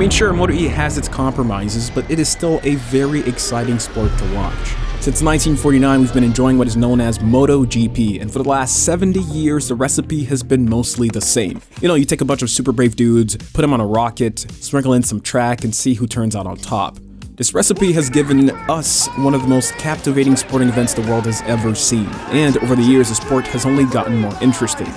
mean, sure, MotoE has its compromises, but it is still a very exciting sport to watch. Since 1949, we've been enjoying what is known as MotoGP, and for the last 70 years, the recipe has been mostly the same. You know, you take a bunch of super brave dudes, put them on a rocket, sprinkle in some track, and see who turns out on top. This recipe has given us one of the most captivating sporting events the world has ever seen, and over the years, the sport has only gotten more interesting.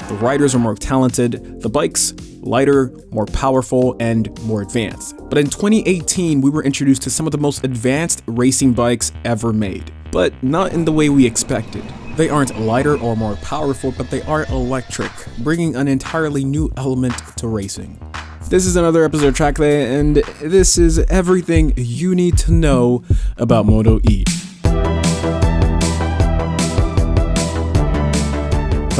The riders are more talented, the bikes lighter, more powerful, and more advanced. But in 2018, we were introduced to some of the most advanced racing bikes ever made, but not in the way we expected. They aren't lighter or more powerful, but they are electric, bringing an entirely new element to racing. This is another episode of Trackday, and this is everything you need to know about Moto E.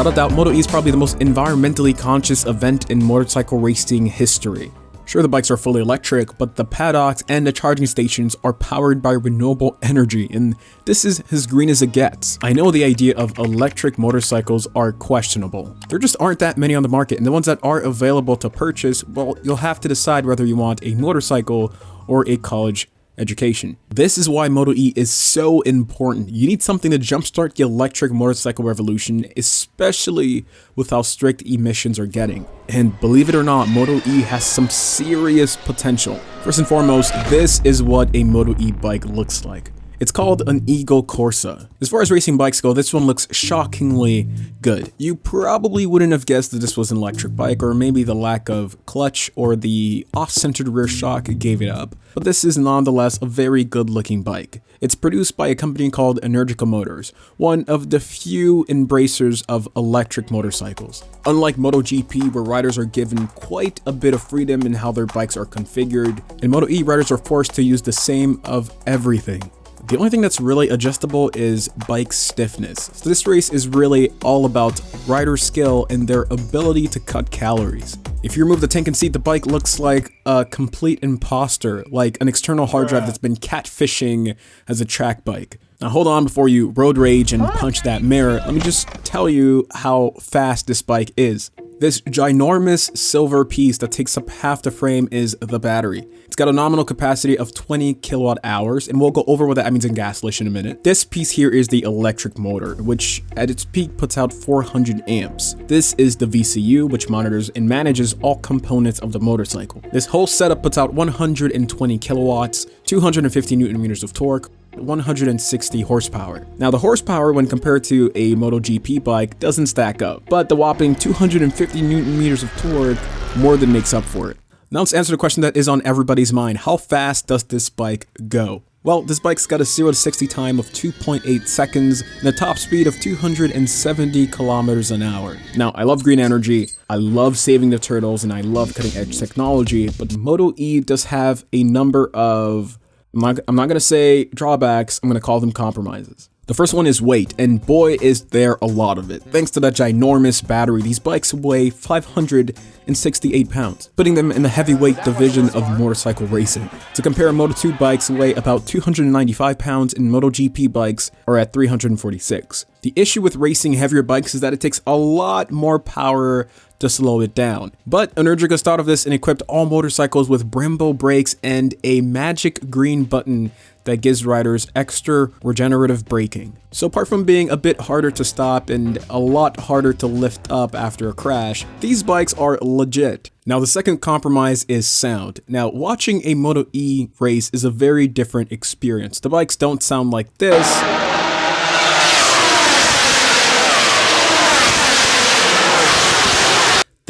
Without a doubt, Moto E is probably the most environmentally conscious event in motorcycle racing history. Sure, the bikes are fully electric, but the paddocks and the charging stations are powered by renewable energy, and this is as green as it gets. I know the idea of electric motorcycles are questionable. There just aren't that many on the market, and the ones that are available to purchase, well, you'll have to decide whether you want a motorcycle or a college education. This is why Moto E is so important. You need something to jumpstart the electric motorcycle revolution, especially with how strict emissions are getting. And believe it or not, Moto E has some serious potential. First and foremost, this is what a Moto E bike looks like. It's called an Eagle Corsa. As far as racing bikes go, this one looks shockingly good. You probably wouldn't have guessed that this was an electric bike, or maybe the lack of clutch or the off-centered rear shock gave it up. But this is nonetheless a very good-looking bike. It's produced by a company called Energica Motors, one of the few embracers of electric motorcycles. Unlike MotoGP, where riders are given quite a bit of freedom in how their bikes are configured, in Moto E, riders are forced to use the same of everything. The only thing that's really adjustable is bike stiffness. So this race is really all about rider skill and their ability to cut calories. If you remove the tank and seat, the bike looks like a complete imposter, like an external hard drive that's been catfishing as a track bike. Now hold on before you road rage and punch that mirror. Let me just tell you how fast this bike is. This ginormous silver piece that takes up half the frame is the battery. It's got a nominal capacity of 20 kilowatt hours, and we'll go over what that means in gaslish in a minute. This piece here is the electric motor, which at its peak puts out 400 amps. This is the VCU, which monitors and manages all components of the motorcycle. This whole setup puts out 120 kilowatts, 250 newton meters of torque, 160 horsepower. Now the horsepower when compared to a MotoGP bike doesn't stack up, but the whopping 250 newton meters of torque more than makes up for it. Now let's answer the question that is on everybody's mind. How fast does this bike go? Well, this bike's got a 0 to 60 time of 2.8 seconds and a top speed of 270 kilometers an hour. Now, I love green energy, I love saving the turtles, and I love cutting edge technology, but Moto E does have a number of I'm not going to say drawbacks, I'm going to call them compromises. The first one is weight, and boy is there a lot of it. Thanks to that ginormous battery, these bikes weigh 568 pounds, putting them in the heavyweight division of motorcycle racing. To compare, Moto2 bikes weigh about 295 pounds and MotoGP bikes are at 346. The issue with racing heavier bikes is that it takes a lot more power to slow it down. But Energica thought of this and equipped all motorcycles with Brembo brakes and a magic green button that gives riders extra regenerative braking. So apart from being a bit harder to stop and a lot harder to lift up after a crash, these bikes are legit. Now the second compromise is sound. Now watching a Moto E race is a very different experience. The bikes don't sound like this.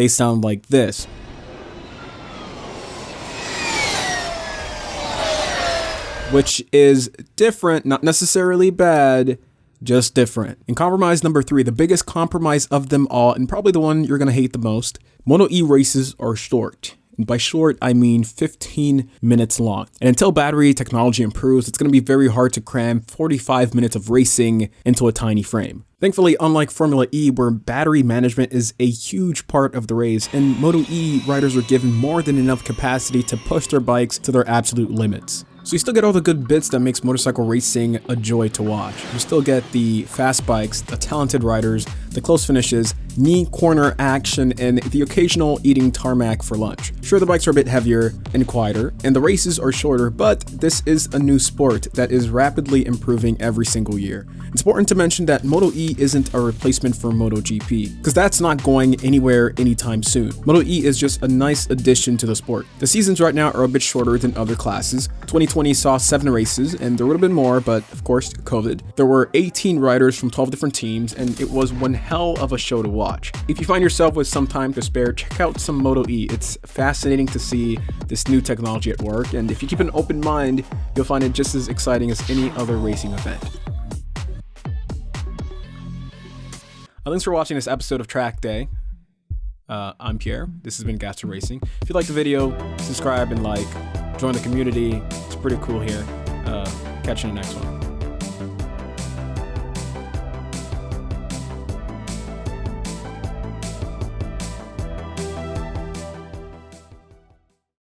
They sound like this. Which is different, not necessarily bad, just different. And compromise number 3, the biggest compromise of them all, and probably the one you're gonna hate the most, Moto E races are short. And by short, I mean 15 minutes long. And until battery technology improves, it's going to be very hard to cram 45 minutes of racing into a tiny frame. Thankfully, unlike Formula E, where battery management is a huge part of the race, in Moto E, riders are given more than enough capacity to push their bikes to their absolute limits. So you still get all the good bits that makes motorcycle racing a joy to watch. You still get the fast bikes, the talented riders, the close finishes, knee corner action, and the occasional eating tarmac for lunch. Sure, the bikes are a bit heavier and quieter, and the races are shorter, but this is a new sport that is rapidly improving every single year. It's important to mention that Moto E isn't a replacement for MotoGP, because that's not going anywhere anytime soon. Moto E is just a nice addition to the sport. The seasons right now are a bit shorter than other classes. 2020 saw 7 races, and there would have been more, but of course, COVID. There were 18 riders from 12 different teams, and it was one hell of a show to watch. If you find yourself with some time to spare, check out some Moto E. It's fascinating to see this new technology at work, and if you keep an open mind, you'll find it just as exciting as any other racing event. Thanks for watching this episode of Track Day. I'm Pierre. This has been Gastro Racing. If you liked the video, subscribe and like. Join the community. It's pretty cool here. Catch you in the next one.